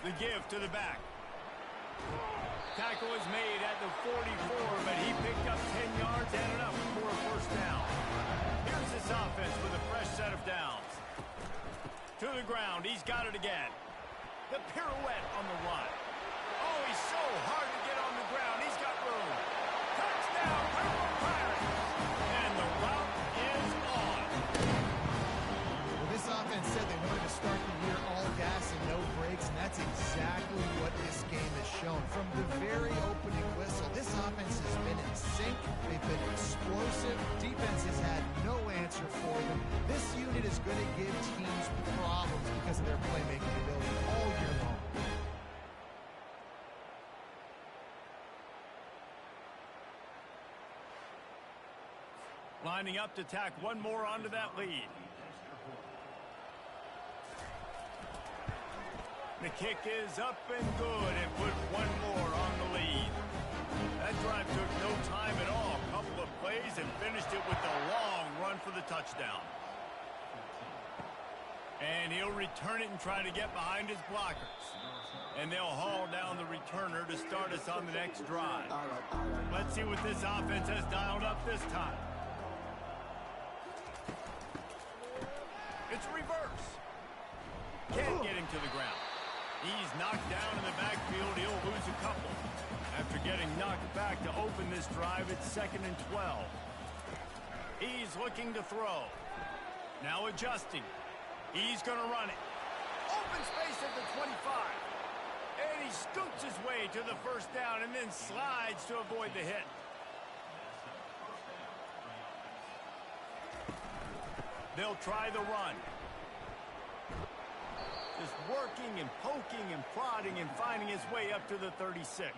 The give to the back. Tackle is made at the 44, but he picked up 10 yards and enough for a first down. Here's this offense with a fresh set of downs. To the ground, he's got it again. The pirouette on the run. Oh, he's so hard to get on the ground. He's got room. Touchdown, Purple Pirates! And the route is on. Well, this offense said they wanted to start the year all gas and no brakes, and that's exactly what this game has shown. From the very opening whistle, this offense has been in sync. They've been explosive. Defense has had no answer for them. This unit is going to give teams problems because of their playmaking ability all year long. Lining up to tack one more onto that lead. The kick is up and good and put one more on the lead. That drive took no time at all. A couple of plays and finished it with a long run for the touchdown. And he'll return it and try to get behind his blockers. And they'll haul down the returner to start us on the next drive. Let's see what this offense has dialed up this time. It's reverse. Can't get him to the ground. He's knocked down in the backfield. He'll lose a couple. After getting knocked back to open this drive, it's 2nd and 12. He's looking to throw. Now adjusting. He's going to run it. Open space at the 25. And he scoots his way to the first down and then slides to avoid the hit. They'll try the run. Just working and poking and prodding and finding his way up to the 36.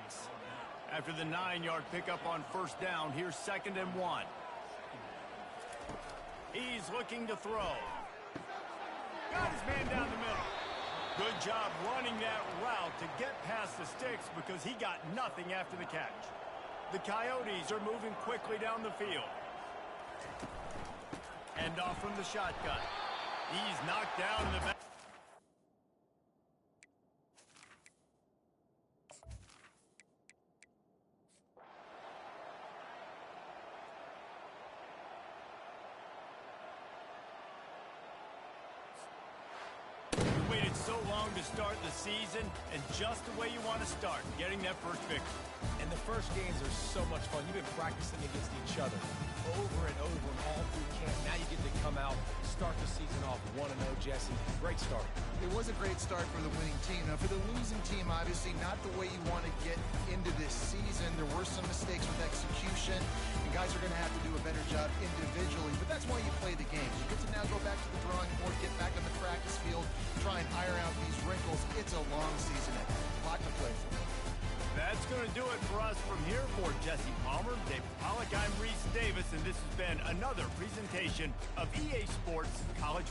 After the 9-yard pickup on first down, here's 2nd and 1. He's looking to throw. Got his man down the middle. Good job running that route to get past the sticks because he got nothing after the catch. The Coyotes are moving quickly down the field. End off from the shotgun. He's knocked down in the back. So long to start the season, and just the way you want to start, getting that first victory. And the first games are so much fun. You've been practicing against each other over and over and all through camp. Now you get to come out, start the season off 1-0, Jesse. Great start. It was a great start for the winning team. Now, for the losing team, obviously not the way you want to get into this season. There were some mistakes with execution, and guys are going to have to do a better job individually. But that's why you play the game. You get to now go back to the drawing board, get back on the practice field, try and iron out these wrinkles. It's a long season ahead. A lot to play for. That's going to do it for us from here. For Jesse Palmer, David Pollack, I'm Reese Davis, and this has been another presentation of EA Sports College.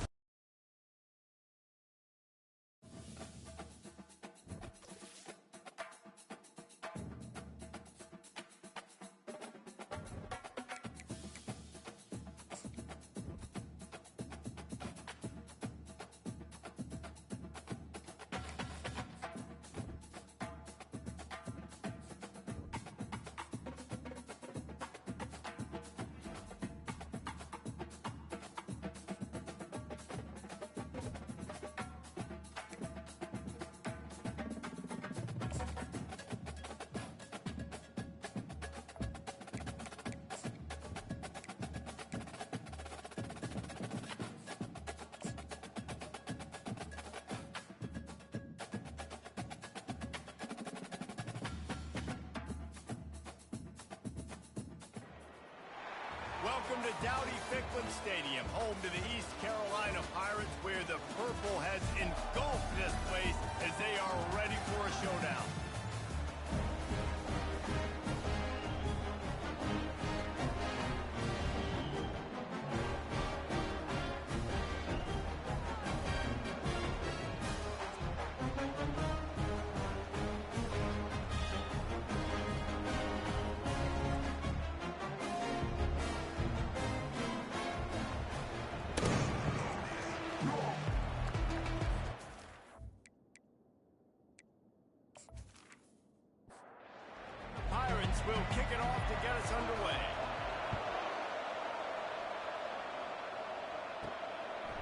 Welcome to Dowdy-Ficklen Stadium, home to the East Carolina Pirates, where the purple has engulfed this place as they are ready for a showdown.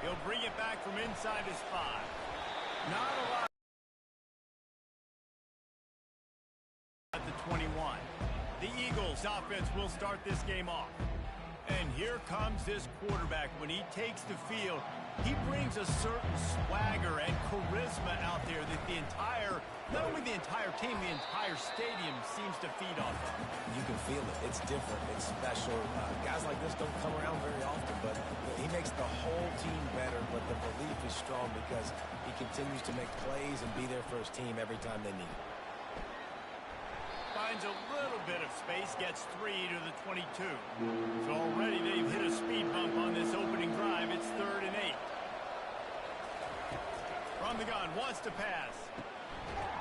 He'll bring it back from inside his 5. Not a lot at the 21. The Eagles offense will start this game off. And here comes this quarterback. When he takes the field, he brings a certain swagger and charisma out there that the entire, not only the entire team, the entire stadium seems to feed off of. You can feel it. It's different. It's special. Guys like this don't come around very often, but he makes the whole team better. But the belief is strong because he continues to make plays and be there for his team every time they need it. Finds a little bit of space, gets 3 to the 22. So already they've hit a speed bump on this opening drive. It's 3rd and 8. From the gun, wants to pass.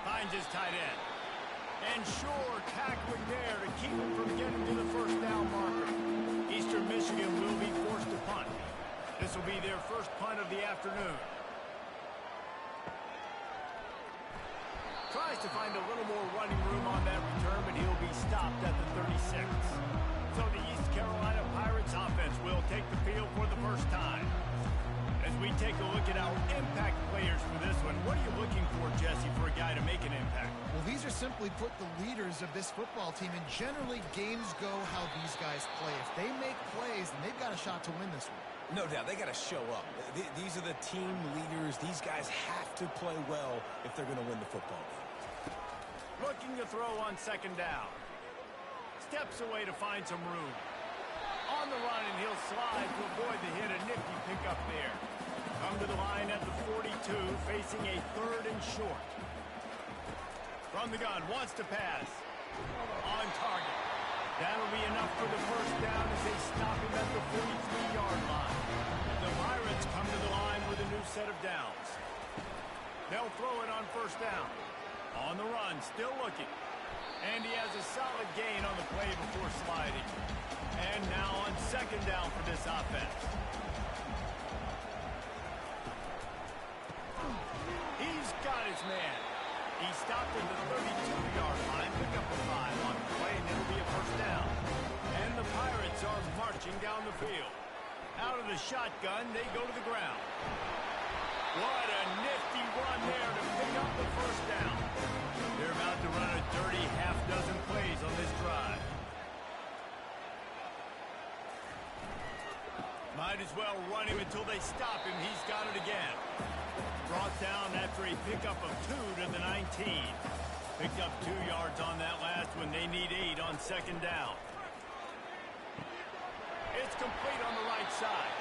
Finds his tight end. And Shore tackling there to keep him from getting to the first down marker. Eastern Michigan will be forced to punt. This will be their first punt of the afternoon. Tries to find a little more running room on that return, but he'll be stopped at the 36. So the East Carolina Pirates offense will take the field for the first time. As we take a look at our impact players for this one, what are you looking for, Jesse, for a guy to make an impact? Well, these are simply put the leaders of this football team, and generally games go how these guys play. If they make plays, then they've got a shot to win this one. No doubt, they got to show up. These are the team leaders. These guys have to play well if they're going to win the football game. Looking to throw on 2nd down. Steps away to find some room. On the run, and he'll slide to avoid the hit. A nifty pickup there. Come to the line at the 42, facing a 3rd and short. From the gun, wants to pass. On target. That'll be enough for the first down as they stop him at the 43-yard line. The Pirates come to the line with a new set of downs. They'll throw it on 1st down. On the run, still looking. And he has a solid gain on the play before sliding. And now on 2nd down for this offense. He's got his man. He stopped at the 32-yard line, pick up a 5 on the play, and it'll be a 1st down. And the Pirates are marching down the field. Out of the shotgun, they go to the ground. What a nifty run there to pick up the 1st down. They're about to run a dirty half-dozen plays on this drive. Might as well run him until they stop him. He's got it again. Brought down after a pickup of 2 to the 19. Picked up 2 yards on that last one. They need 8 on 2nd down. It's complete on the right side.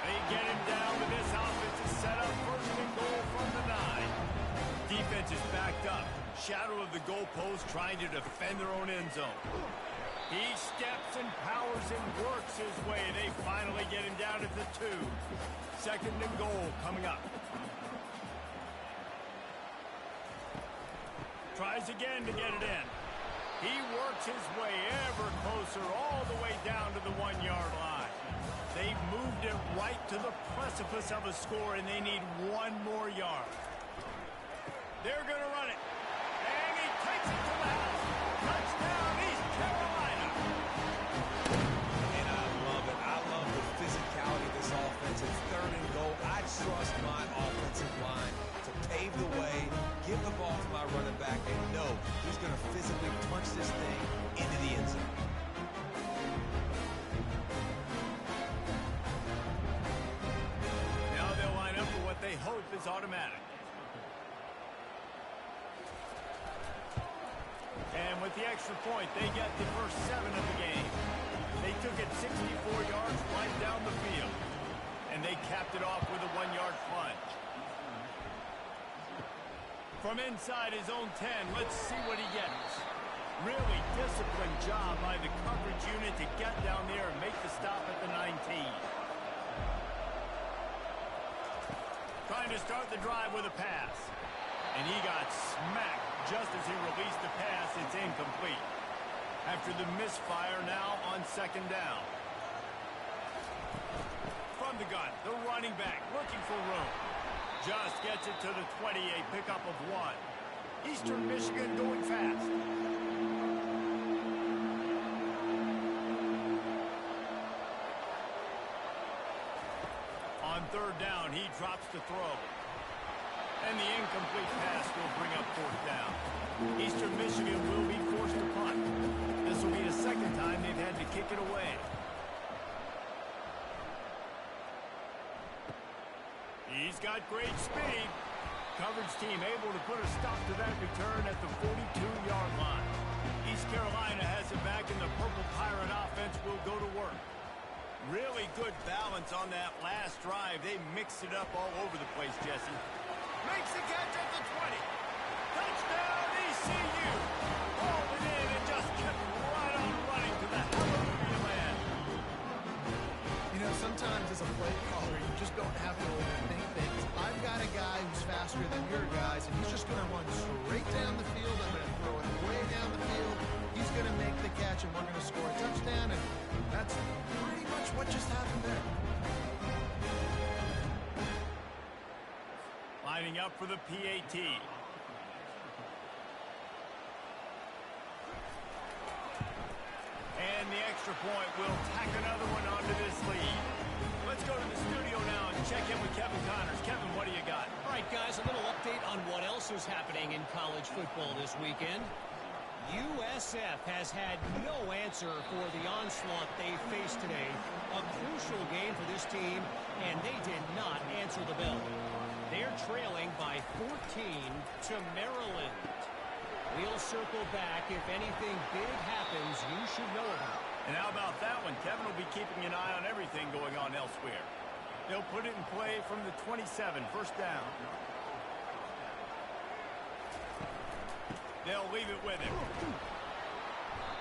They get him down, but this offense is set up 1st and goal from the 9. Defense is backed up. Shadow of the goalpost trying to defend their own end zone. He steps and powers and works his way. They finally get him down at the 2. 2nd and goal coming up. Tries again to get it in. He works his way ever closer all the way down to the 1-yard line. They've moved it right to the precipice of a score, and they need 1 more yard. They're going to run it. And he takes it to the house. Touchdown, East Carolina. And I love it. I love the physicality of this offense. It's 3rd and goal. I trust my offensive line to pave the way, give the ball to my running back, and know he's going to physically punch this thing into the end zone. Now they'll line up for what they hope is automatic. And with the extra point, they get the first 7 of the game. They took it 64 yards right down the field. And they capped it off with a 1-yard plunge. From inside his own 10, let's see what he gets. Really disciplined job by the coverage unit to get down there and make the stop at the 19. Trying to start the drive with a pass. And he got smacked just as he released the pass. It's incomplete. After the misfire, now on 2nd down. From the gun, the running back looking for room. Just gets it to the 28, pickup of 1. Eastern Michigan going fast. On On third down, he drops to throw. And the incomplete pass will bring up fourth down. Eastern Michigan will be forced to punt. This will be the second time they've had to kick it away. He's got great speed. Coverage team able to put a stop to that return at the 42-yard line. East Carolina has it back, and the Purple Pirate offense will go to work. Really good balance on that last drive. They mixed it up all over the place, Jesse. Makes the catch at the 20. Touchdown, ECU. Hauled it in and just kept right on running to the hallelujah land. You know, sometimes as a play caller, you just don't have to overthink things. I've got a guy who's faster than your guys, and he's just going to run straight down the field. I'm going to throw it way down the field. He's going to make the catch, and we're going to score a touchdown, and that's pretty much what just happened there. Lining up for the PAT. And the extra point will tack another one onto this lead. Let's go to the studio now and check in with Kevin Connors. Kevin, what do you got? All right, guys, a little update on what else is happening in college football this weekend. USF has had no answer for the onslaught they faced today. A crucial game for this team, and they did not answer the bell. They're trailing by 14 to Maryland. We'll circle back. If anything big happens, you should know about it. And how about that one? Kevin will be keeping an eye on everything going on elsewhere. They'll put it in play from the 27, first down. They'll leave it with him.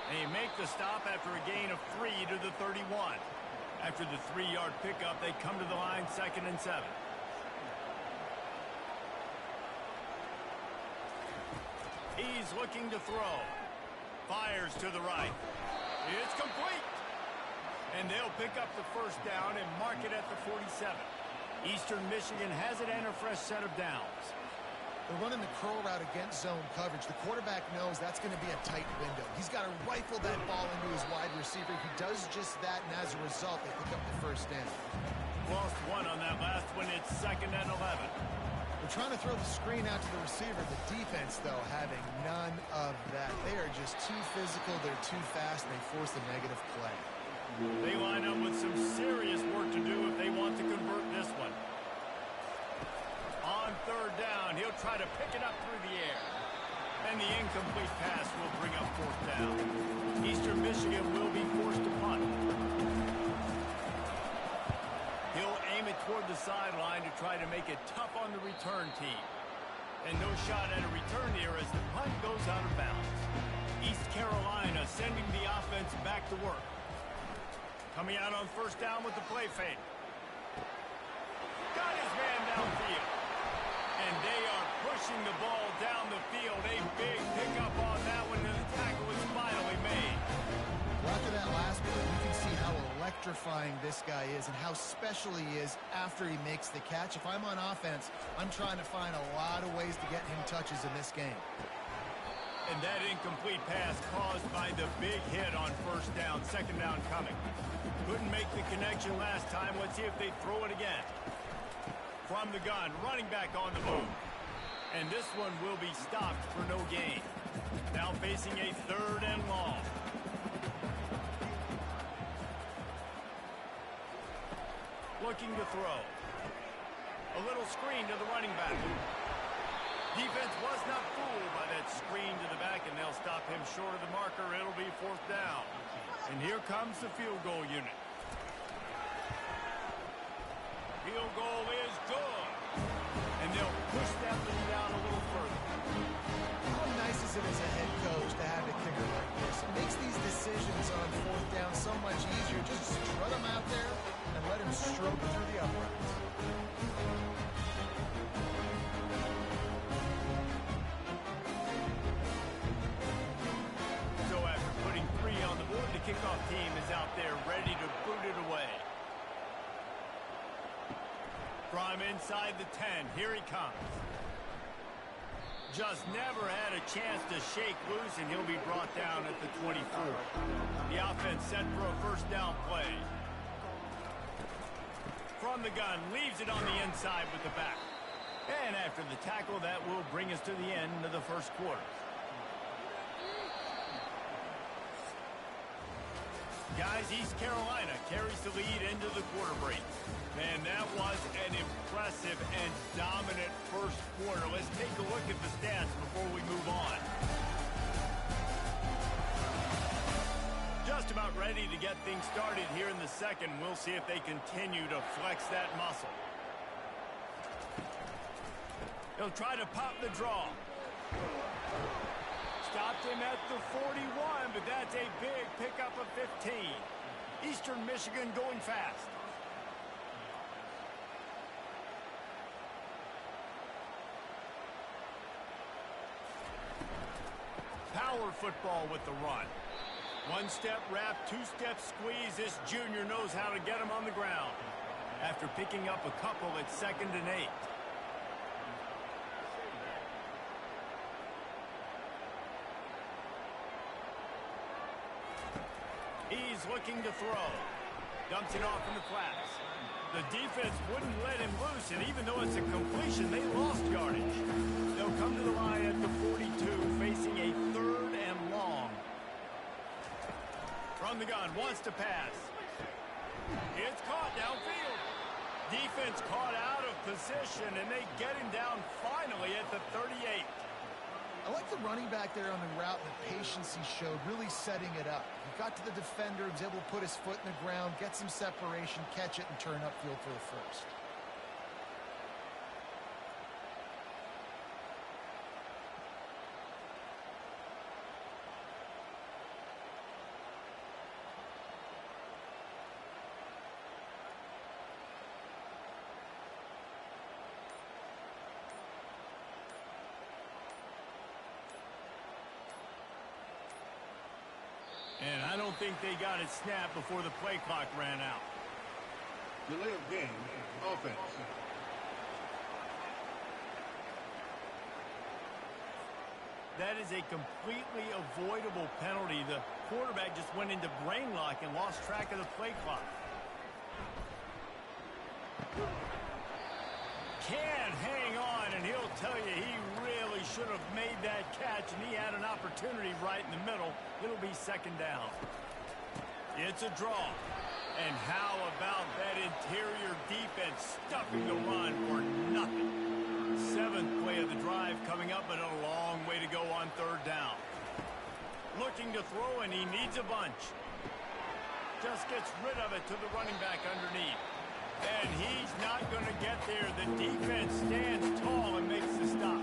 They make the stop after a gain of 3 to the 31. After the 3-yard pickup, they come to the line, 2nd and 7. He's looking to throw. Fires to the right. It's complete. And they'll pick up the first down and mark it at the 47. Eastern Michigan has it and a fresh set of downs. They're running the curl route against zone coverage. The quarterback knows that's going to be a tight window. He's got to rifle that ball into his wide receiver. He does just that, and as a result, they pick up the first down. Lost one on that last one. It's 2nd and 11. They're trying to throw the screen out to the receiver. The defense, though, having none of that. They are just too physical. They're too fast, and they force a negative play. They line up with some serious work to do if they want to convert this one. On third down, he'll try to pick it up through the air. And the incomplete pass will bring up fourth down. Eastern Michigan will be forced to punt. He'll aim it toward the sideline to try to make it tough on the return team. And no shot at a return here as the punt goes out of bounds. East Carolina sending the offense back to work. Coming out on first down with the play fake. Got his man downfield. And they are pushing the ball down the field. A big pickup on that one, and the tackle is finally made. Well, after that last play, you can see how electrifying this guy is and how special he is after he makes the catch. If I'm on offense, I'm trying to find a lot of ways to get him touches in this game. And that incomplete pass caused by the big hit on first down, 2nd down coming. Couldn't make the connection last time. Let's see if they throw it again. From the gun, running back on the move. And this one will be stopped for no gain. Now facing a 3rd and long. Looking to throw. A little screen to the running back. Defense was not fooled by that screen to the back, and they'll stop him short of the marker. It'll be fourth down. And here comes the field goal unit. Field goal is good. And they'll push that lead out a little further. How nice is it as a head coach to have a kicker like this? It makes these decisions on fourth down so much easier. Just strut him out there and let him stroke it through the uprights. So after putting 3 on the board, the kickoff team is out there ready to boot it away. From inside the 10, here he comes. Just never had a chance to shake loose, and he'll be brought down at the 24. The offense set for a first down play. From the gun, leaves it on the inside with the back. And after the tackle, that will bring us to the end of the first quarter. Guys, East Carolina carries the lead into the quarter break. Man, that was an impressive and dominant first quarter. Let's take a look at the stats before we move on. Just about ready to get things started here in the second. We'll see if they continue to flex that muscle. They'll try to pop the draw. Stopped him at the 41, but that's a big pickup of 15. Eastern Michigan going fast. Power football with the run. One-step wrap, two-step squeeze. This junior knows how to get him on the ground. After picking up a couple at 2nd and 8. He's looking to throw. Dumps it off in the flats. The defense wouldn't let him loose, and even though it's a completion, they lost yardage. They'll come to the line at the 42, facing a 3rd and long. From the gun, wants to pass. It's caught downfield. Defense caught out of position, and they get him down finally at the 38. I like the running back there on the route and the patience he showed, really setting it up. He got to the defender, was able to put his foot in the ground, get some separation, catch it, and turn upfield for the first. And I don't think they got it snapped before the play clock ran out. Delay of game, offense. That is a completely avoidable penalty. The quarterback just went into brain lock and lost track of the play clock. Can hang on, and he'll tell you he really should have made that catch, and he had an opportunity right in the middle. It'll be 2nd down. It's a draw. And how about that interior defense stuffing the run for nothing? 7th play of the drive coming up, but a long way to go on 3rd down. Looking to throw, and he needs a bunch. Just gets rid of it to the running back underneath. And he's not going to get there. The defense stands tall and makes the stop.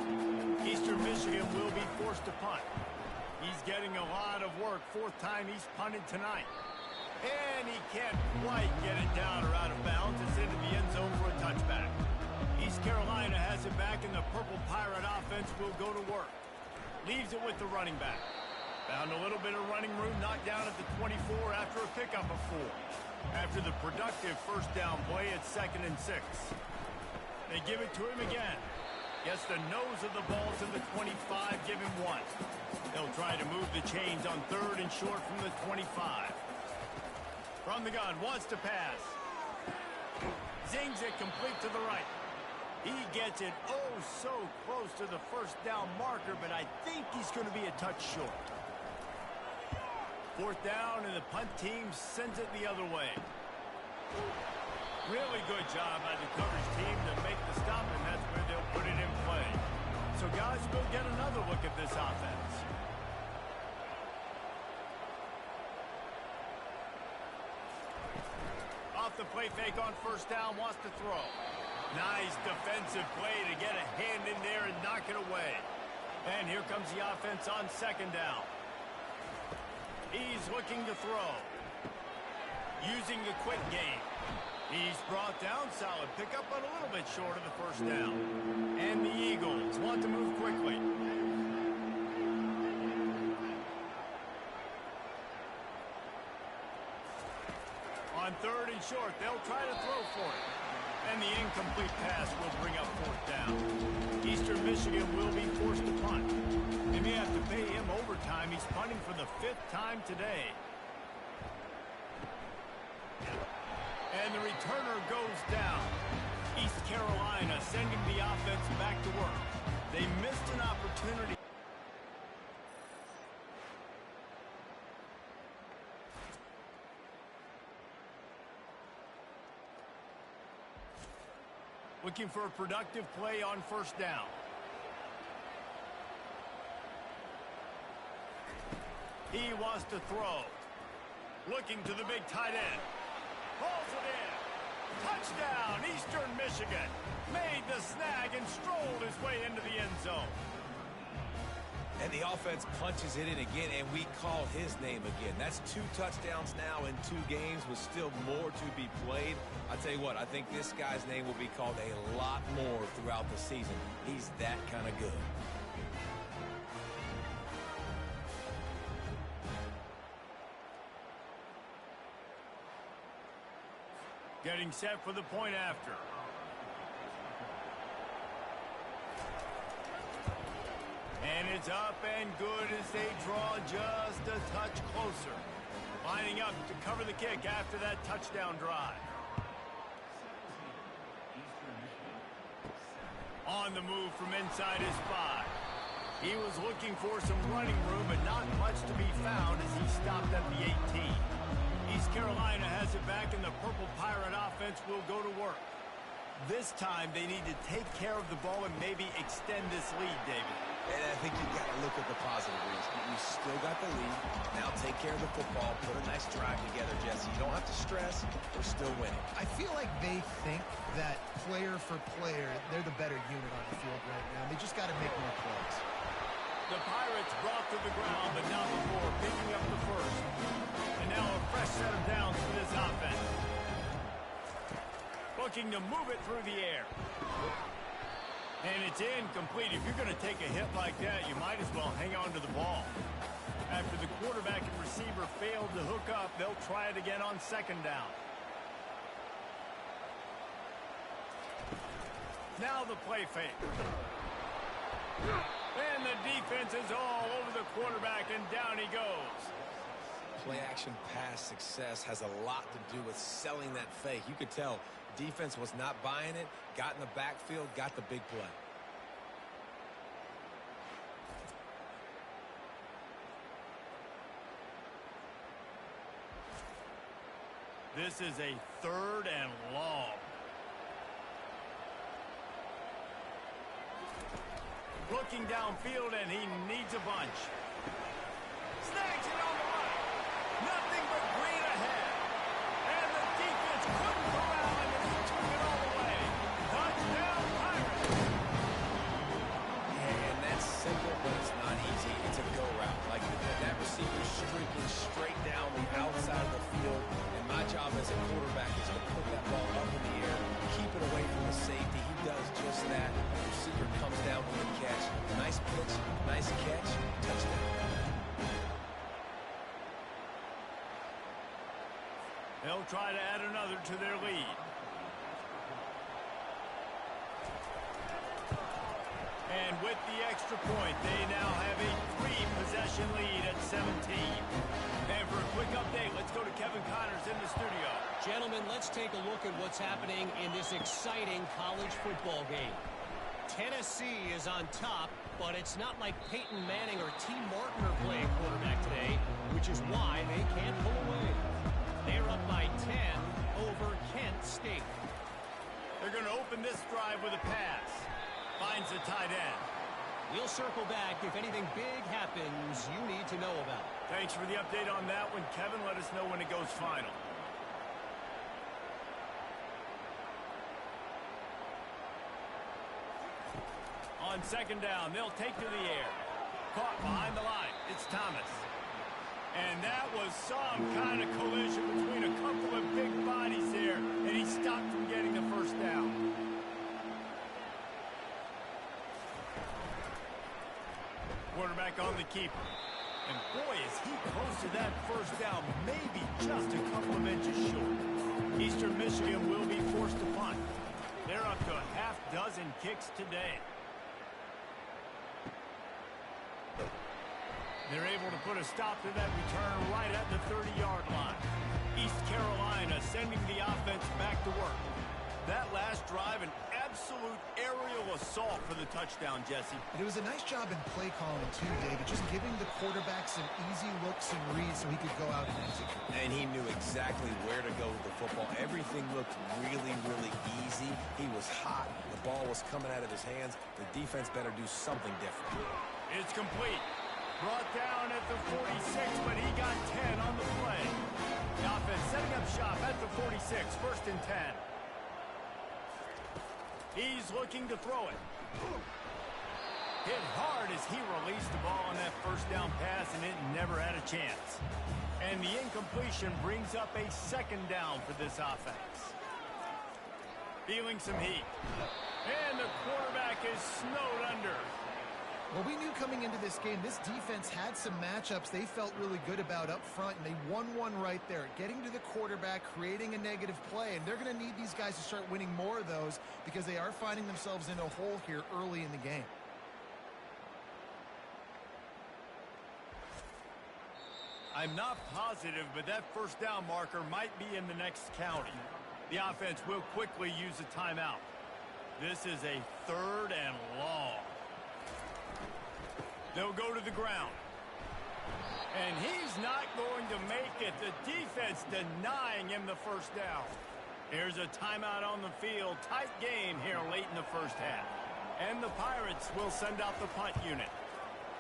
Eastern Michigan will be forced to punt. He's getting a lot of work. 4th time he's punted tonight. And he can't quite get it down or out of bounds. It's into the end zone for a touchback. East Carolina has it back, and the Purple Pirate offense will go to work. Leaves it with the running back. Found a little bit of running room, knocked down at the 24 after a pickup of 4. After the productive 1st down play at 2nd and 6. They give it to him again. Gets the nose of the ball to the 25, give him 1. They'll try to move the chains on 3rd and short from the 25. From the gun, wants to pass. Zings it complete to the right. He gets it oh so close to the 1st down marker, but I think he's going to be a touch short. 4th down, and the punt team sends it the other way. Really good job by the coverage team to make the stop, and that's where they'll put it in play. So, guys, we'll get another look at this offense. Off the play fake on 1st down, wants to throw. Nice defensive play to get a hand in there and knock it away. And here comes the offense on 2nd down. He's looking to throw. Using the quick game. He's brought down, solid pickup, but a little bit short of the 1st down. And the Eagles want to move quickly. On 3rd and short, they'll try to throw for it. And the incomplete pass will bring up 4th down. Eastern Michigan will be forced to punt. They may have to pay him overtime. He's punting for the 5th time today. And And the returner goes down. East Carolina sending the offense back to work. They missed an opportunity. Looking for a productive play on first down. He wants to throw. Looking to the big tight end. Pulls it in. Touchdown, Eastern Michigan. Made the snag and strolled his way into the end zone. And the offense punches it in again, and we call his name again. That's 2 touchdowns now in 2 games with still more to be played. I tell you what, I think this guy's name will be called a lot more throughout the season. He's that kind of good. Getting set for the point after. And it's up and good as they draw just a touch closer. Lining up to cover the kick after that touchdown drive. On the move from inside his 5. He was looking for some running room, but not much to be found as he stopped at the 18. East Carolina has it back, and the Purple Pirate offense will go to work. This time, they need to take care of the ball and maybe extend this lead, David. And I think you've got to look at the positive, Reese. You still got the lead. Now take care of the football. Put a nice drive together, Jesse. You don't have to stress. We're still winning. I feel like they think that player for player, they're the better unit on the field right now. They just got to make more plays. The Pirates brought to the ground, but not before picking up the first. And now a fresh set of downs for this offense. Looking to move it through the air. And it's incomplete. If you're going to take a hit like that, you might as well hang on to the ball. After the quarterback and receiver failed to hook up, they'll try it again on second down. Now the play fake. And the defense is all over the quarterback, and down he goes. Play-action pass success has a lot to do with selling that fake. You could tell defense was not buying it, got in the backfield, got the big play. This is a 3rd and long. Looking downfield, and he needs a bunch. Snags it on the right. Nothing but green ahead. And the defense couldn't corral him, and he took it all the way. Touchdown, Pirates. And that's simple, but it's not easy. It's a go route. Like that receiver streaking straight down the outside of the field. And my job as a quarterback is to put that ball up in the air, keep it away from the safety. He does just that. The receiver comes down with the catch. Nice pitch, nice catch, touchdown. They'll try to add another to their lead. And with the extra point, they now have a 3-possession lead at 17. And for a quick update, let's go to Kevin Connors in the studio. Gentlemen, let's take a look at what's happening in this exciting college football game. Tennessee is on top, but it's not like Peyton Manning or T. Martin are playing quarterback today, which is why they can't pull away. They're up by 10 over Kent State. They're going to open this drive with a pass. Finds the tight end. We'll circle back if anything big happens you need to know about. Thanks for the update on that one, Kevin. Let us know when it goes final. On second down, they'll take to the air. Caught behind the line. It's Thomas. And that was some kind of collision between a couple of big bodies there, and he stopped from getting the first down. Quarterback on the keeper. And boy, is he close to that first down, maybe just a couple of inches short. Eastern Michigan will be forced to punt. They're up to a half-dozen kicks today. They're able to put a stop to that return right at the 30-yard line. East Carolina sending the offense back drive, an absolute aerial assault for the touchdown, Jesse. And it was a nice job in play calling, too, David, just giving the quarterback some easy looks and reads so he could go out and execute. And he knew exactly where to go with the football. Everything looked really, really easy. He was hot. The ball was coming out of his hands. The defense better do something different. It's complete. Brought down at the 46, but he got 10 on the play. The offense setting up shop at the 46, 1st and 10. He's looking to throw it. Hit hard as he released the ball on that first down pass, and it never had a chance. And the incompletion brings up a 2nd down for this offense. Feeling some heat. And the quarterback is snowed under. Well, we knew coming into this game, this defense had some matchups they felt really good about up front, and they won one right there, getting to the quarterback, creating a negative play, and they're going to need these guys to start winning more of those because they are finding themselves in a hole here early in the game. I'm not positive, but that 1st down marker might be in the next county. The offense will quickly use a timeout. This is a 3rd and long. They'll go to the ground. And he's not going to make it. The defense denying him the 1st down. Here's a timeout on the field. Tight game here late in the 1st half. And the Pirates will send out the punt unit.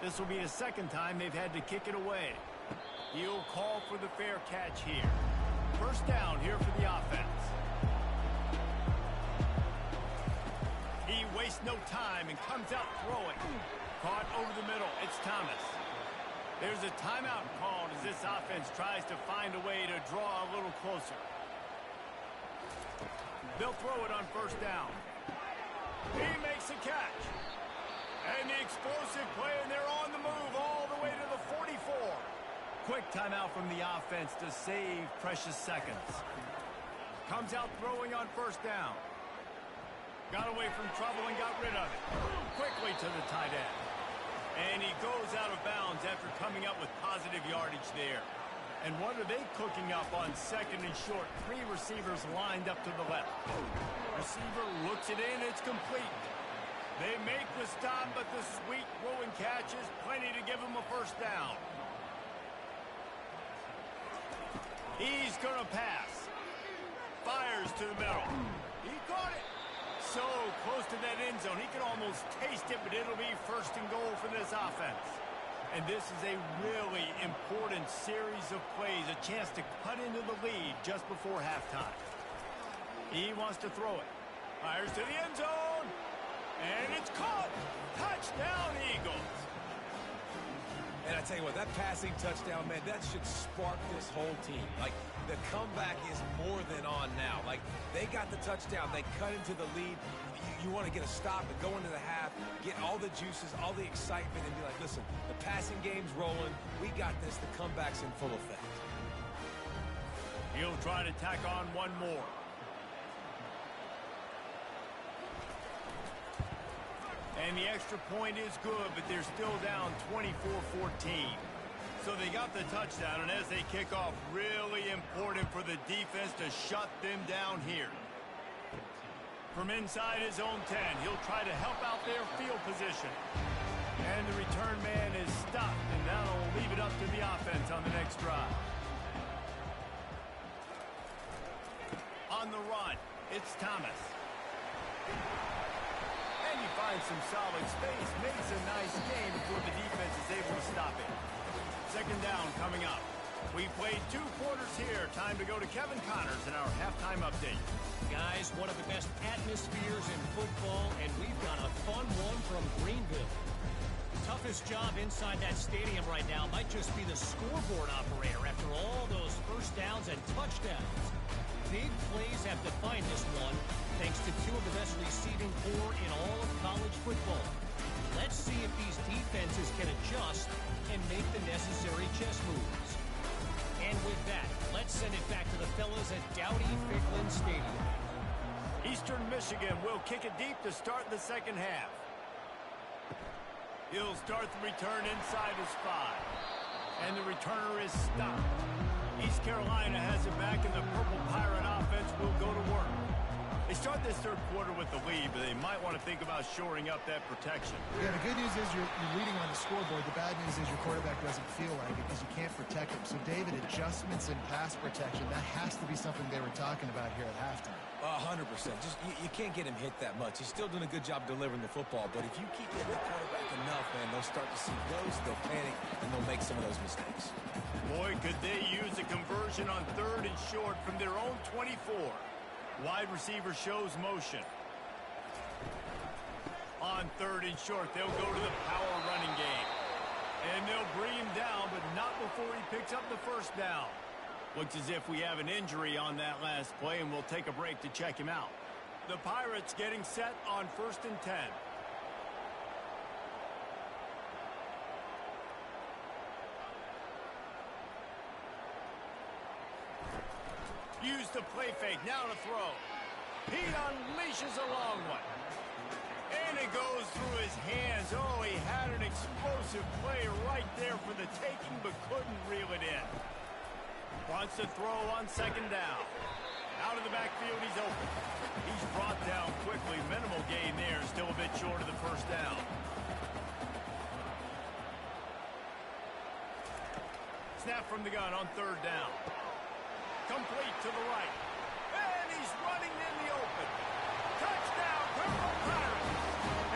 This will be the 2nd time they've had to kick it away. He'll call for the fair catch here. 1st down here for the offense. He wastes no time and comes out throwing. Caught over the middle. It's Thomas. There's a timeout called as this offense tries to find a way to draw a little closer. They'll throw it on 1st down. He makes a catch. And the explosive play, and they're on the move all the way to the 44. Quick timeout from the offense to save precious seconds. Comes out throwing on 1st down. Got away from trouble and got rid of it. Quickly to the tight end. And he goes out of bounds after coming up with positive yardage there. And what are they cooking up on 2nd and short? 3 receivers lined up to the left. Receiver looks it in. It's complete. They make the stop, but the sweet throwing catch is plenty to give him a 1st down. He's going to pass. Fires to the middle. He caught it. So close to that end zone. He can almost taste it, but it'll be 1st and goal for this offense. And this is a really important series of plays, a chance to cut into the lead just before halftime. He wants to throw it. Fires to the end zone. And it's caught. Touchdown, Eagles. And I tell you what, that passing touchdown, man, that should spark this whole team. Like, the comeback is more than on now. Like, they got the touchdown. They cut into the lead. You want to get a stop and go into the half, get all the juices, all the excitement, and be like, listen, the passing game's rolling. We got this. The comeback's in full effect. He'll try to tack on one more. And the extra point is good, but they're still down 24-14. So they got the touchdown, and as they kick off, really important for the defense to shut them down here. From inside his own 10, he'll try to help out their field position. And the return man is stopped, and that'll leave it up to the offense on the next drive. On the run, it's Thomas. And he finds some solid space, makes a nice game before the defense is able to stop it. 2nd down coming up. We played 2 quarters here. Time to go to Kevin Connors in our halftime update. Guys, one of the best atmospheres in football, and we've got a fun one from Greenville. Toughest job inside that stadium right now might just be the scoreboard operator after all those 1st downs and touchdowns. Big plays have defined this one, thanks to 2 of the best receiving corps in all of college football. Let's see if these defenses can adjust and make the necessary chess moves. And with that, let's send it back to the fellas at Dowdy-Ficklen Stadium. Eastern Michigan will kick it deep to start the 2nd half. He'll start the return inside his 5. And the returner is stopped. East Carolina has it back, and the Purple Pirate offense will go to work. They start this third quarter with the lead, but they might want to think about shoring up that protection. Yeah, the good news is you're leading on the scoreboard. The bad news is your quarterback doesn't feel like it because you can't protect him. So, David, adjustments in pass protection, that has to be something they were talking about here at halftime. 100%. Just you can't get him hit that much. He's still doing a good job delivering the football, but if you keep hitting the quarterback enough, man, they'll start to see those, they'll panic, and they'll make some of those mistakes. Boy, could they use a conversion on 3rd and short from their own 24. Wide receiver shows motion. On 3rd and short, they'll go to the power running game. And they'll bring him down, but not before he picks up the first down. Looks as if we have an injury on that last play, and we'll take a break to check him out. The Pirates getting set on 1st and 10. Use the play fake, now to throw. He unleashes a long one. And it goes through his hands. Oh, he had an explosive play right there for the taking, but couldn't reel it in. Wants to throw on 2nd down. Out of the backfield, he's open. He's brought down quickly. Minimal gain there, still a bit short of the first down. Snap from the gun on 3rd down. Complete to the right. And he's running in the open. Touchdown, Purple Pirates.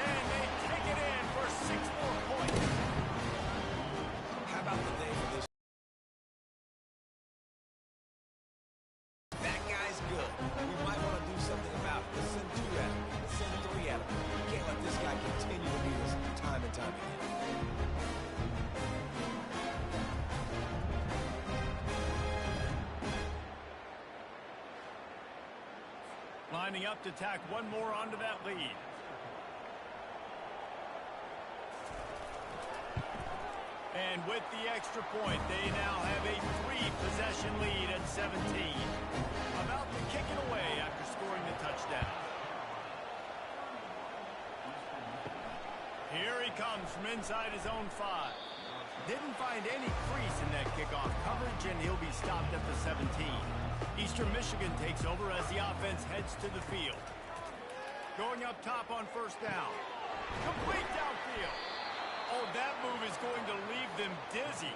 And they take it in for 6 more points. How about the day for this? That guy's good. We might want to do something about it. Let's send 2 at him. Let's send 3 at him. We can't let this guy continue to beat us time and time again. Lining up to tack one more onto that lead. And with the extra point, they now have a 3-possession lead at 17. About to kick it away after scoring the touchdown. Here he comes from inside his own 5. Didn't find any crease in that kickoff coverage, and he'll be stopped at the 17. Eastern Michigan takes over as the offense heads to the field. Going up top on 1st down. Complete downfield. Oh, that move is going to leave them dizzy.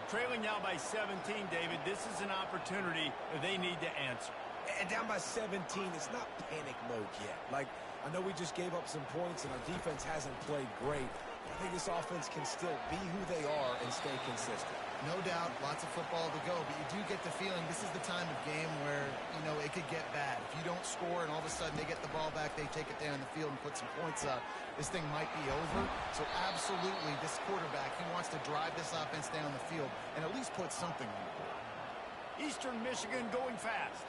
Trailing now by 17, David. This is an opportunity that they need to answer. And down by 17, it's not panic mode yet. Like, I know we just gave up some points, and our defense hasn't played great. I think this offense can still be who they are and stay consistent. No doubt, lots of football to go, but you do get the feeling this is the time of game where, you know, it could get bad. If you don't score and all of a sudden they get the ball back, they take it down the field and put some points up, this thing might be over. So absolutely, this quarterback, he wants to drive this offense down the field and at least put something on the board. Eastern Michigan going fast.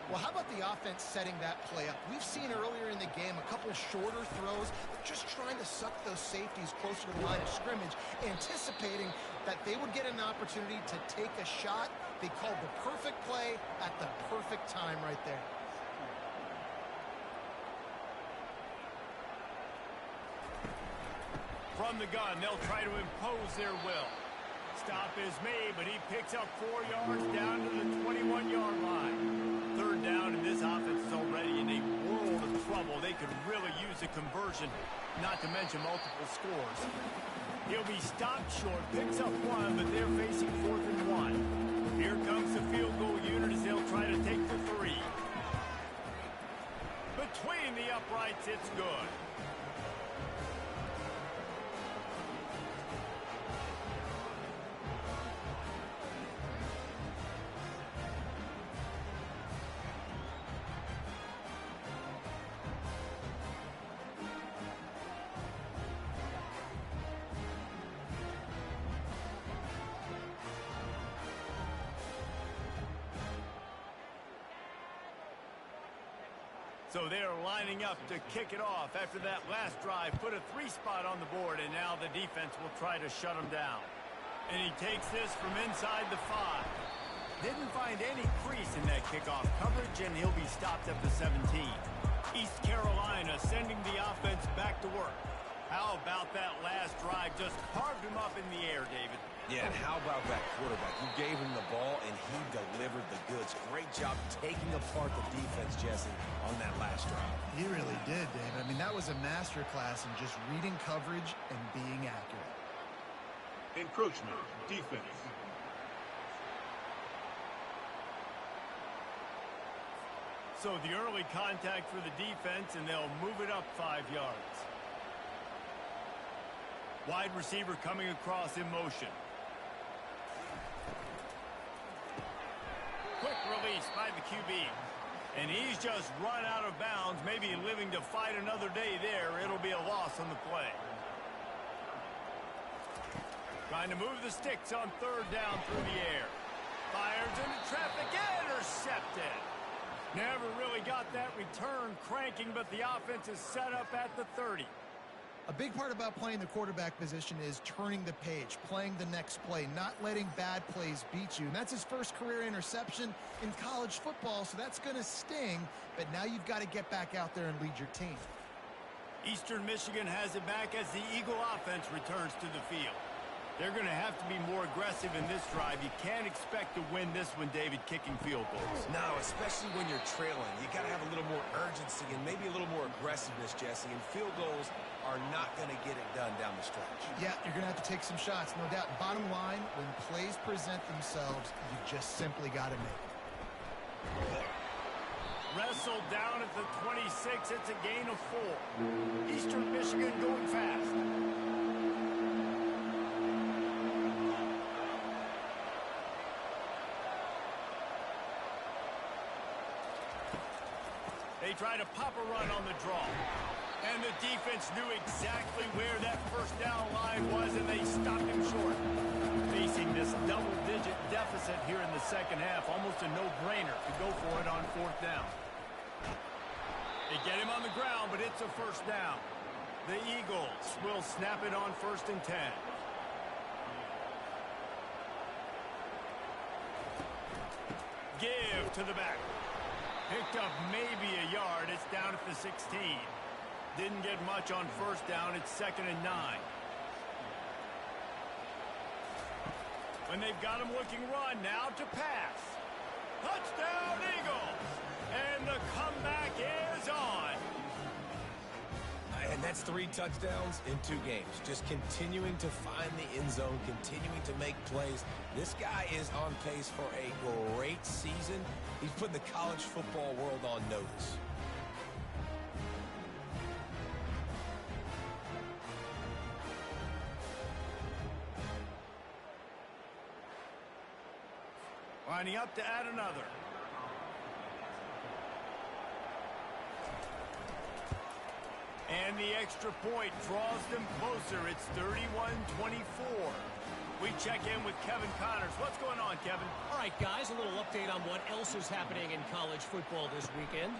Well, how about the offense setting that play up? We've seen earlier in the game a couple shorter throws, just trying to suck those safeties closer to the line of scrimmage, anticipating that they would get an opportunity to take a shot. They called the perfect play at the perfect time right there. From the gun, they'll try to impose their will. Stop is made, but he picks up 4 yards down to the 21-yard line. 3rd down, and this offense is already in a world of trouble. They could really use a conversion, not to mention multiple scores. He'll be stopped short, picks up 1, but they're facing 4th and 1. Here comes the field goal unit as they'll try to take the 3. Between the uprights, it's good. So they're lining up to kick it off after that last drive. Put a 3 spot on the board, and now the defense will try to shut him down. And he takes this from inside the 5. Didn't find any crease in that kickoff coverage, and he'll be stopped at the 17. East Carolina sending the offense back to work. How about that last drive? Just carved him up in the air, David. Yeah, and how about that quarterback? You gave him the ball, and he delivered the goods. Great job taking apart the defense, Jesse, on that last drive. He really did, Dave. I mean, that was a masterclass in just reading coverage and being accurate. Encroachment, defense. So the early contact for the defense, and they'll move it up 5 yards. Wide receiver coming across in motion. Quick release by the QB. And he's just run out of bounds, maybe living to fight another day there. It'll be a loss on the play. Trying to move the sticks on third down through the air. Fires into traffic, intercepted. Never really got that return cranking, but the offense is set up at the 30. A big part about playing the quarterback position is turning the page, playing the next play, not letting bad plays beat you. And that's his first career interception in college football, so that's going to sting. But now you've got to get back out there and lead your team. Eastern Michigan has it back as the Eagle offense returns to the field. They're going to have to be more aggressive in this drive. You can't expect to win this one, David, kicking field goals. No, especially when you're trailing. You got to have a little more urgency and maybe a little more aggressiveness, Jesse. And field goals are not going to get it done down the stretch. Yeah, you're going to have to take some shots, no doubt. Bottom line, when plays present themselves, you just simply got to make it. Wrestled down at the 26. It's a gain of 4. Eastern Michigan going fast. They try to pop a run on the draw. And the defense knew exactly where that first down line was, and they stopped him short. Facing this double-digit deficit here in the second half, almost a no-brainer to go for it on fourth down. They get him on the ground, but it's a first down. The Eagles will snap it on 1st and 10. Give to the back. Picked up maybe a yard. It's down at the 16. Didn't get much on first down. It's 2nd and 9. When they've got him looking run, now to pass. Touchdown, Eagles! And the comeback is on. And that's 3 touchdowns in 2 games. Just continuing to find the end zone, continuing to make plays. This guy is on pace for a great season. He's putting the college football world on notice. Lining up to add another. And the extra point draws them closer. It's 31-24. We check in with Kevin Connors. What's going on, Kevin? All right, guys, a little update on what else is happening in college football this weekend.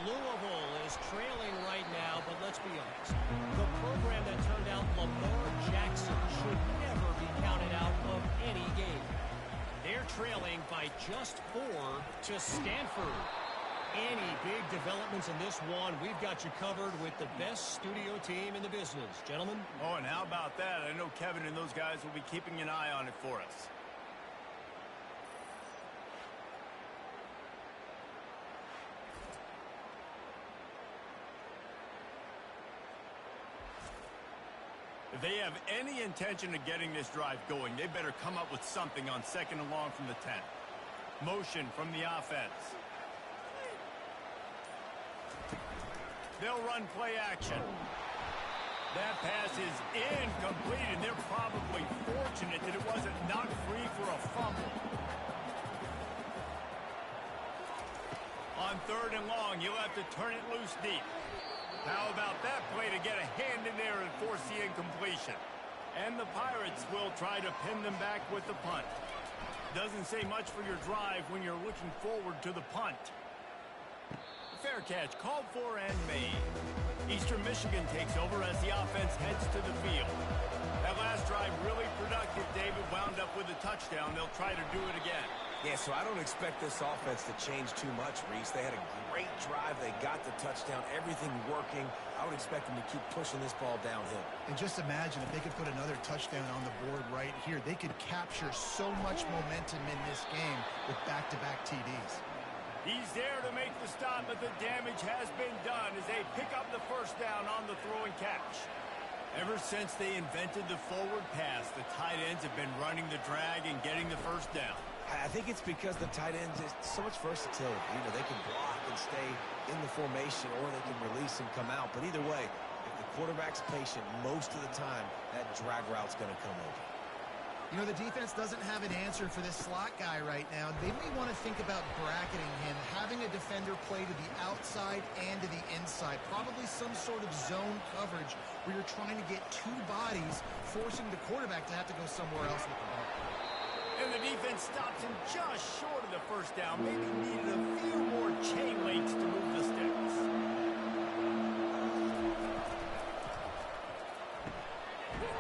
Louisville is trailing right now, but let's be honest. The program that turned out Lamar Jackson should never be counted out of any game. They're trailing by just 4 to Stanford. Any big developments in this one, we've got you covered with the best studio team in the business. Gentlemen? Oh, and how about that? I know Kevin and those guys will be keeping an eye on it for us. If they have any intention of getting this drive going, they better come up with something on 2nd and long from the 10. Motion from the offense. They'll run play action. That pass is incomplete, and they're probably fortunate that it wasn't knocked free for a fumble. On 3rd and long, you'll have to turn it loose deep. How about that play to get a hand in there and force the incompletion? And the Pirates will try to pin them back with the punt. Doesn't say much for your drive when you're looking forward to the punt. Fair catch, called for and made. Eastern Michigan takes over as the offense heads to the field. That last drive really productive. David wound up with a touchdown. They'll try to do it again. Yeah, so I don't expect this offense to change too much, Reese. They had a great drive. They got the touchdown, everything working. I would expect them to keep pushing this ball downhill. And just imagine if they could put another touchdown on the board right here. They could capture so much momentum in this game with back-to-back TDs. He's there to make the stop, but the damage has been done as they pick up the first down on the throw and catch. Ever since they invented the forward pass, the tight ends have been running the drag and getting the first down. I think it's because the tight ends is so much versatility. You know, they can block and stay in the formation, or they can release and come out. But either way, if the quarterback's patient, most of the time, that drag route's going to come over. You know, the defense doesn't have an answer for this slot guy right now. They may want to think about bracketing him, having a defender play to the outside and to the inside. Probably some sort of zone coverage where you're trying to get two bodies, forcing the quarterback to have to go somewhere else with the ball. And the defense stops him just short of the first down. Maybe needed a few more chain links to move the sticks.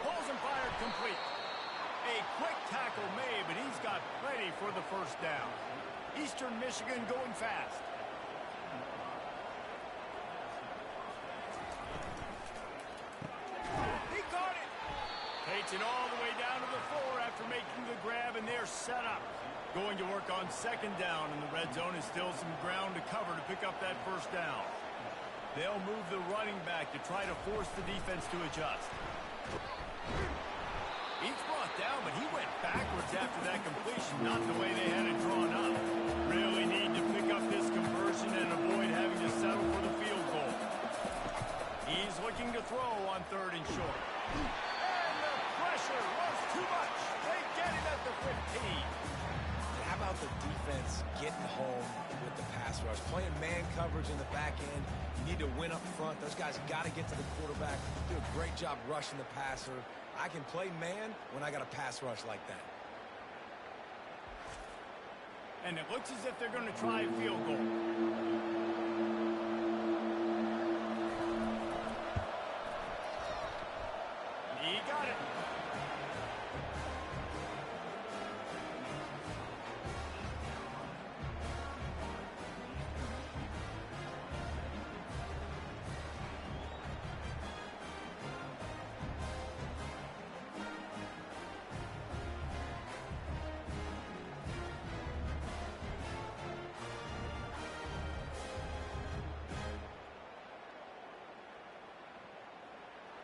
Balls and fired complete. A quick tackle made, but he's got plenty for the first down. Eastern Michigan going fast. He caught it. Takes it all the way down to the floor after making the grab, and they're set up. Going to work on second down, and the red zone is still some ground to cover to pick up that first down. They'll move the running back to try to force the defense to adjust. He's brought down, but he went backwards after that completion, not the way they had it drawn up. Really need to pick up this conversion and avoid having to settle for the field goal. He's looking to throw on third and short. And the pressure was too much. They get him at the 15. How about the defense getting home with the pass rush? Playing man coverage in the back end. You need to win up front. Those guys got to get to the quarterback. Do a great job rushing the passer. I can play man when I got a pass rush like that. And it looks as if they're going to try a field goal. He got it.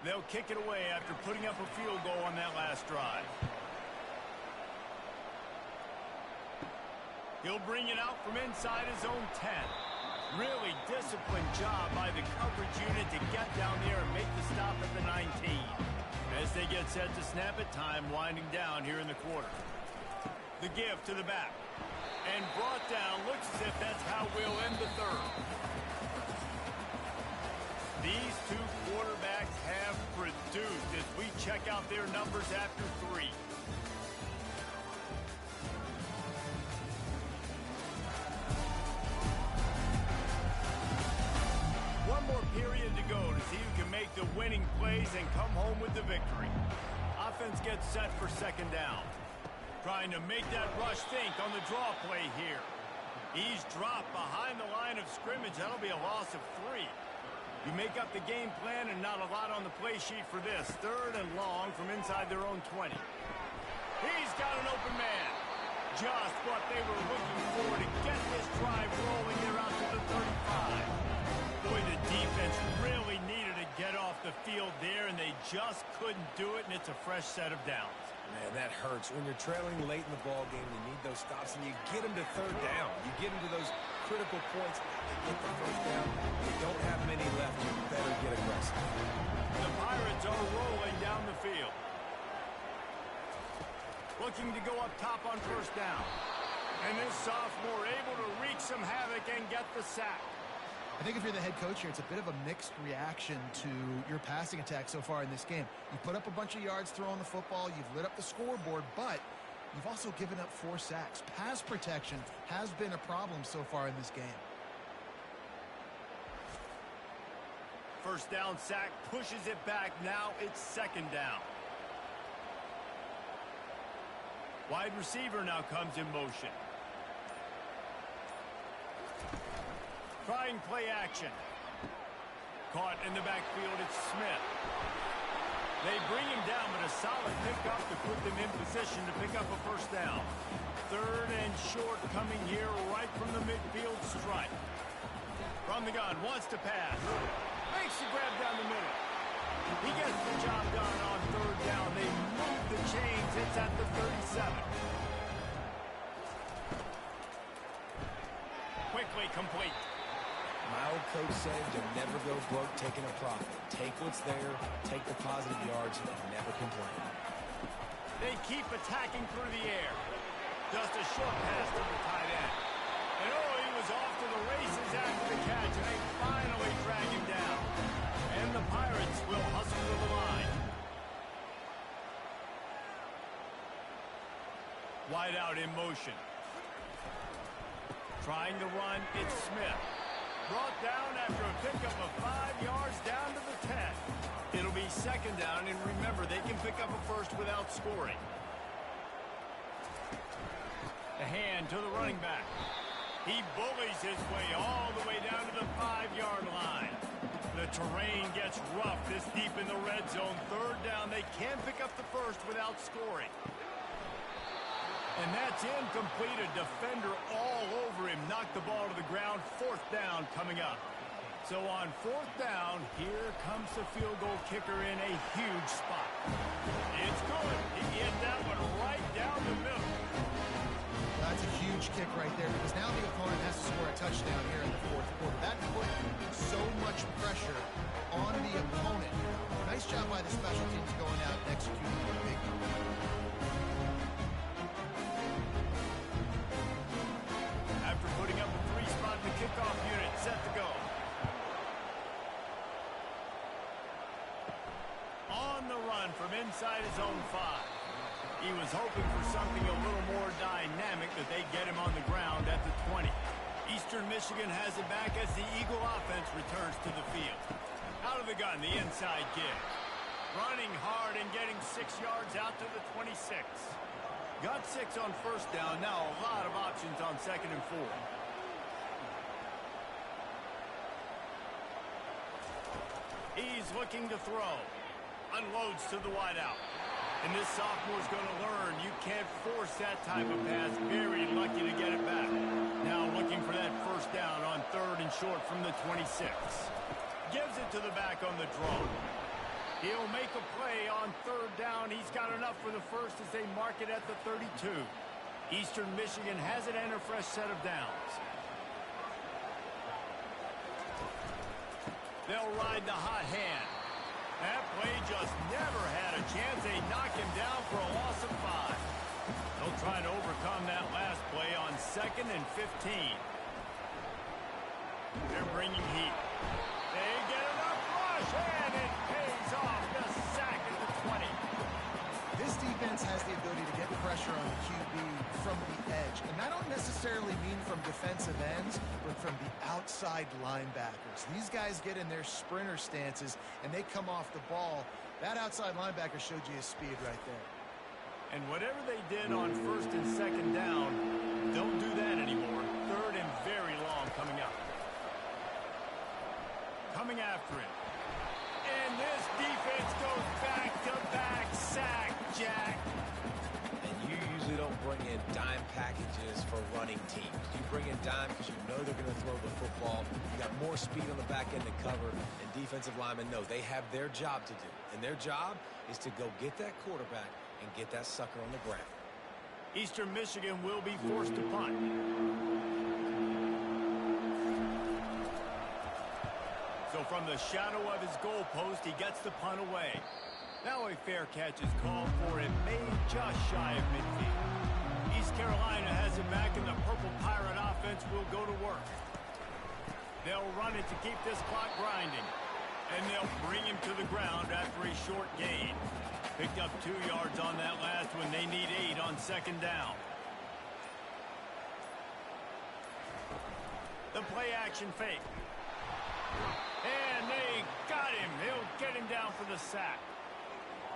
They'll kick it away after putting up a field goal on that last drive. He'll bring it out from inside his own 10. Really disciplined job by the coverage unit to get down there and make the stop at the 19. As they get set to snap it, time winding down here in the quarter. The give to the back. And brought down. Looks as if that's how we'll end the third. These two quarterbacks have produced as we check out their numbers after 3. One more period to go to see who can make the winning plays and come home with the victory. Offense gets set for second down. Trying to make that rush think on the draw play here. He's dropped behind the line of scrimmage. That'll be a loss of 3. You make up the game plan and not a lot on the play sheet for this. Third and long from inside their own 20. He's got an open man. Just what they were looking for to get this drive rolling. They're out to the 35. Boy, the defense really needed to get off the field there, and they just couldn't do it, and it's a fresh set of downs. Man, that hurts. When you're trailing late in the ball game, you need those stops, and you get them to third down. You get them to those critical points and get the first down. You don't have many left. You better get aggressive. The Pirates are rolling down the field. Looking to go up top on first down. And this sophomore able to wreak some havoc and get the sack. I think if you're the head coach here, it's a bit of a mixed reaction to your passing attack so far in this game. You put up a bunch of yards throwing the football, you've lit up the scoreboard, but you've also given up 4 sacks. Pass protection has been a problem so far in this game. First down sack pushes it back. Now it's second down. Wide receiver now comes in motion. running play action. Caught in the backfield, it's Smith. They bring him down, but a solid pickup to put them in position to pick up a first down. 3rd and short coming here right from the midfield stripe. From the gun, wants to pass. Makes the grab down the middle. He gets the job done on 3rd down. They move the chains. It's at the 37. Quickly complete. My old coach said you'll never go broke taking a profit. Take what's there, take the positive yards, and never complain. They keep attacking through the air. Just a short pass to the tight end. And he was off to the races after the catch, and they finally drag him down. And the Pirates will hustle to the line. Wide out in motion. Trying to run, it's Smith. Brought down after a pickup of 5 yards down to the 10. It'll be 2nd down, and remember, they can pick up a first without scoring. The hand to the running back. He bullies his way all the way down to the 5-yard line. The terrain gets rough this deep in the red zone. 3rd down, they can pick up the first without scoring. And that's incomplete. A defender all over him. Knocked the ball to the ground. 4th down coming up. So on 4th down, here comes the field goal kicker in a huge spot. It's good. He hit that one right down the middle. That's a huge kick right there because now the opponent has to score a touchdown here in the 4th quarter. That put so much pressure on the opponent. Nice job by the special teams going out and executing a big one. After putting up a 3-spot in the kickoff unit, set to go. On the run from inside his own 5. He was hoping for something a little more dynamic, that they get him on the ground at the 20. Eastern Michigan has it back as the Eagle offense returns to the field. Out of the gun, the inside give. Running hard and getting 6 yards out to the 26. Got 6 on 1st down. Now a lot of options on 2nd and 4. He's looking to throw. Unloads to the wideout. And this sophomore's going to learn you can't force that type of pass. Very lucky to get it back. Now looking for that 1st down on 3rd and short from the 26. Gives it to the back on the draw. He'll make a play on 3rd down. He's got enough for the first as they mark it at the 32. Eastern Michigan has it and a fresh set of downs. They'll ride the hot hand. That play just never had a chance. They knock him down for a loss of 5. They'll try to overcome that last play on 2nd and 15. They're bringing heat. They get enough rush, and it pays off. The sack at the 20. This defense has the ability to get pressure on the QB from the edge. And I don't necessarily mean from defensive ends, but from the outside linebackers. These guys get in their sprinter stances, and they come off the ball. That outside linebacker showed you his speed right there. And whatever they did on 1st and 2nd down, don't do that anymore. 3rd and very long coming up. Coming after him. And this defense goes back-to-back sack, Jack. And you usually don't bring in dime packages for running teams. You bring in dime because you know they're going to throw the football. You got more speed on the back end to cover, and defensive linemen know they have their job to do. And their job is to go get that quarterback and get that sucker on the ground. Eastern Michigan will be forced to punt. So from the shadow of his goalpost, he gets the punt away. Now a fair catch is called for and made just shy of midfield. East Carolina has it back, and the Purple Pirate offense will go to work. They'll run it to keep this clock grinding. And they'll bring him to the ground after a short gain. Picked up 2 yards on that last one. They need 8 on 2nd down. The play action fake. And they got him. They'll get him down for the sack.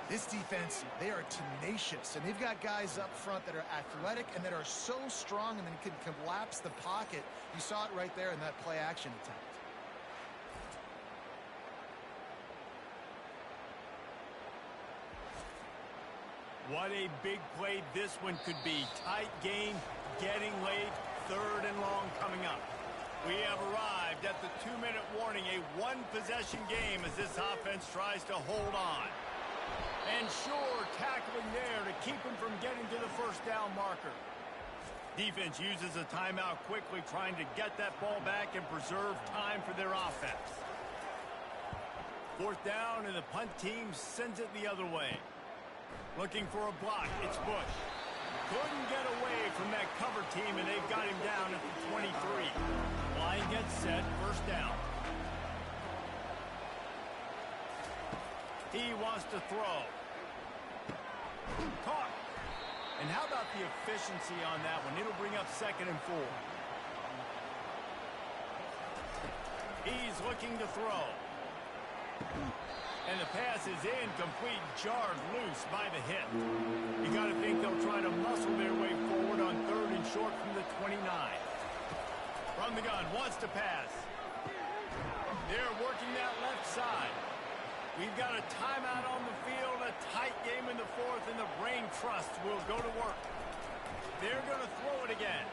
This defense, they are tenacious, and they've got guys up front that are athletic and that are so strong and then can collapse the pocket. You saw it right there in that play-action attempt. What a big play this one could be. Tight game, getting late, 3rd and long coming up. We have arrived at the 2-minute warning, a one-possession game as this offense tries to hold on. And sure, tackling there to keep him from getting to the first down marker. Defense uses a timeout quickly, trying to get that ball back and preserve time for their offense. 4th down, and the punt team sends it the other way. Looking for a block, it's Bush. Couldn't get away from that cover team, and they've got him down at the 23. Line gets set, 1st down. He wants to throw. Caught. And how about the efficiency on that one? It'll bring up 2nd and 4. He's looking to throw. And the pass is incomplete, jarred loose by the hit. You got to think they'll try to muscle their way forward on 3rd and short from the 29. From the gun, wants to pass. They're working that left side. We've got a timeout on the field, a tight game in the 4th, and the brain trust will go to work. They're going to throw it again.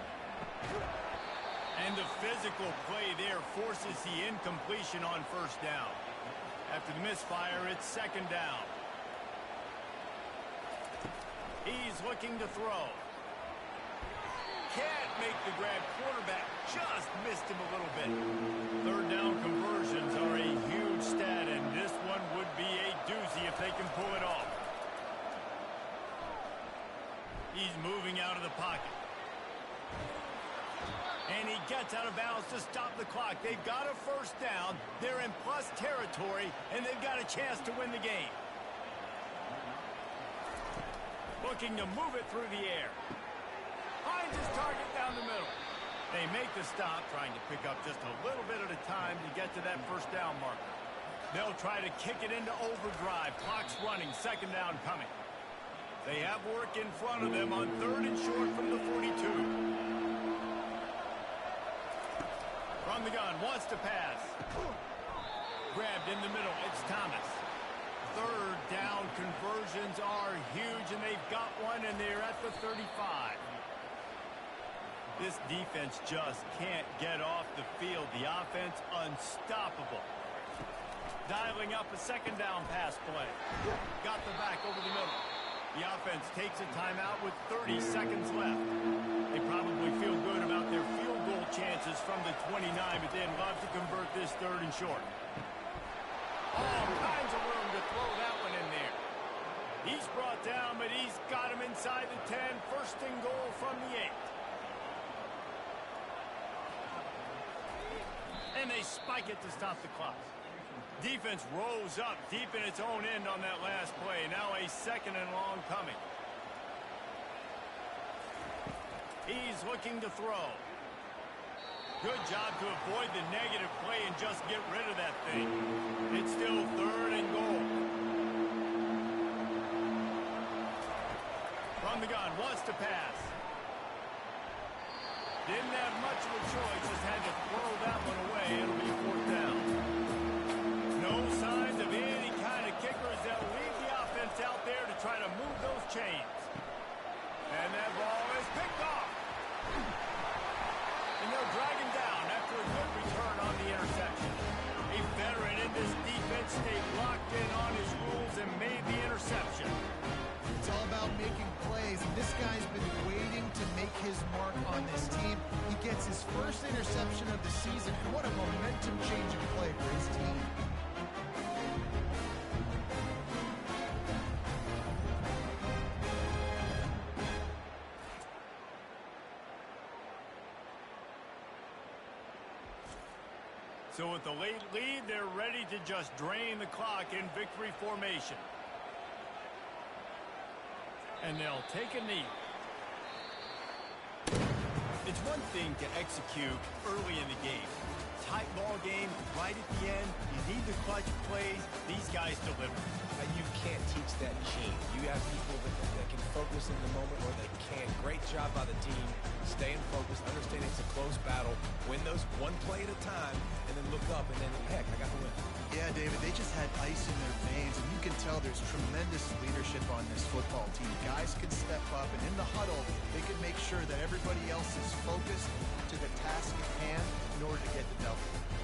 And the physical play there forces the incompletion on 1st down. After the misfire, it's 2nd down. He's looking to throw. Can't make the grab. Quarterback just missed him a little bit. 3rd down conversions are a huge stat, and this one would be a doozy if they can pull it off. He's moving out of the pocket. And he gets out of bounds to stop the clock. They've got a 1st down. They're in plus territory, and they've got a chance to win the game. Looking to move it through the air. Finds his target down the middle. They make the stop, trying to pick up just a little bit at a time to get to that 1st down marker. They'll try to kick it into overdrive. Clock's running, 2nd down coming. They have work in front of them on 3rd and short from the 42. From the gun, wants to pass. Grabbed in the middle, it's Thomas. 3rd down conversions are huge, and they've got one, and they're at the 35. This defense just can't get off the field. The offense unstoppable. Dialing up a 2nd down pass play. Got the back over the middle. The offense takes a timeout with 30 seconds left. They probably feel good about their field goal chances from the 29, but they'd love to convert this 3rd and short. All kinds of room to throw that one in there. He's brought down, but he's got him inside the 10. 1st and goal from the 8. And they spike it to stop the clock. Defense rose up deep in its own end on that last play. Now a 2nd and long coming. He's looking to throw. Good job to avoid the negative play and just get rid of that thing. It's still 3rd and goal. From the gun, wants to pass. Didn't have much of a choice, just had to throw that one away. It'll be 4th down. No signs of any kind of kickers. They'll leave the offense out there to try to move those chains. And that ball is picked off. And they'll drag him down after a good return on the interception. A veteran in this defense stayed locked in on his rules and made the interception. It's all about making plays, and this guy's been waiting to make his mark on this team. He gets his 1st interception of the season, and what a momentum-changing play for his team. So with the late lead, they're ready to just drain the clock in victory formation. And they'll take a knee. It's one thing to execute early in the game. Tight ball game, right at the end, you need to the clutch plays, these guys deliver. You can't teach that gene. You have people that can focus in the moment or they can't. Great job by the team, staying focused, understanding it's a close battle, win those one play at a time, and then look up and then, heck, I got the win. Yeah, David, they just had ice in their veins, and you can tell there's tremendous leadership on this football team. Guys can step up, and in the huddle, they can make sure that everybody else is focused to the task at hand in order to get the W.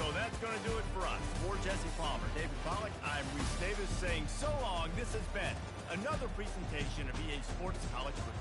So that's going to do it for us. For Jesse Palmer, David Pollack, I'm Reese Davis saying so long. This has been another presentation of EA Sports College Football.